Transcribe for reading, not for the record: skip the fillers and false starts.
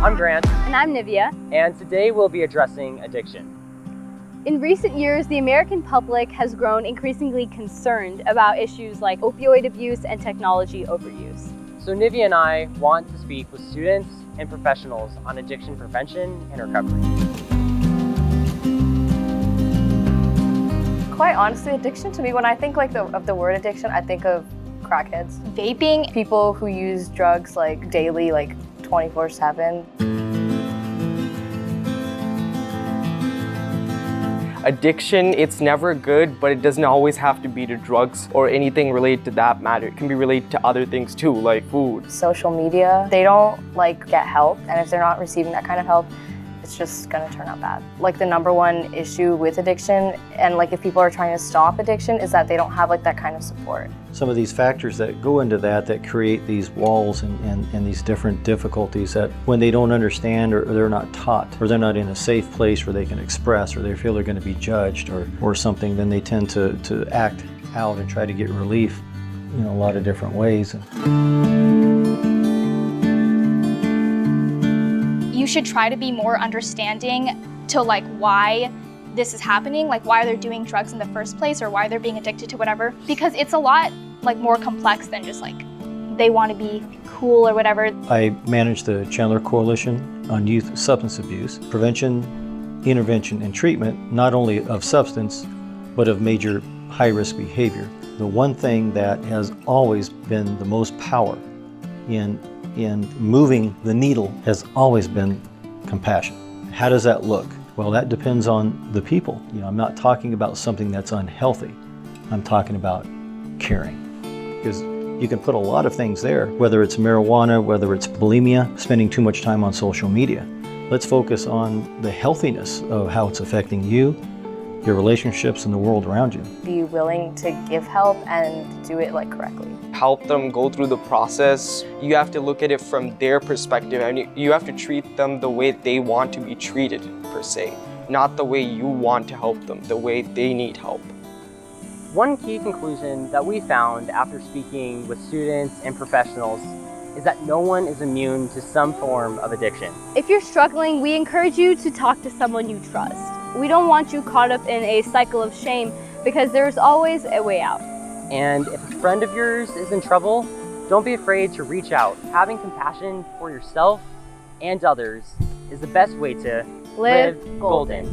I'm Grant. And I'm Niveah. And today we'll be addressing addiction. In recent years, the American public has grown increasingly concerned about issues like opioid abuse and technology overuse. So Niveah and I want to speak with students and professionals on addiction prevention and recovery. Quite honestly, addiction to me, when I think of the word addiction, I think of crackheads. Vaping, people who use drugs daily, 24/7. Addiction, it's never good, but it doesn't always have to be to drugs or anything related to that matter. It can be related to other things too, like food. Social media, they don't get help, and if they're not receiving that kind of help, it's just gonna turn out bad. The number one issue with addiction, and if people are trying to stop addiction, is that they don't have that kind of support. Some of these factors that go into that create these walls and these different difficulties that when they don't understand or they're not taught or they're not in a safe place where they can express or they feel they're going to be judged or something, then they tend to act out and try to get relief in a lot of different ways. You should try to be more understanding to why this is happening, why they're doing drugs in the first place or why they're being addicted to whatever, because it's a lot more complex than just they want to be cool or whatever. I manage the Chandler Coalition on Youth Substance Abuse, prevention, intervention, and treatment, not only of substance, but of major high-risk behavior. The one thing that has always been the most power in moving the needle has always been compassion. How does that look? Well, that depends on the people. I'm not talking about something that's unhealthy. I'm talking about caring. Because you can put a lot of things there, whether it's marijuana, whether it's bulimia, spending too much time on social media. Let's focus on the healthiness of how it's affecting you, your relationships, and the world around you. Be willing to give help and do it correctly. Help them go through the process. You have to look at it from their perspective, and you have to treat them the way they want to be treated, per se. Not the way you want to help them, the way they need help. One key conclusion that we found after speaking with students and professionals is that no one is immune to some form of addiction. If you're struggling, we encourage you to talk to someone you trust. We don't want you caught up in a cycle of shame because there's always a way out. And if a friend of yours is in trouble, don't be afraid to reach out. Having compassion for yourself and others is the best way to live golden.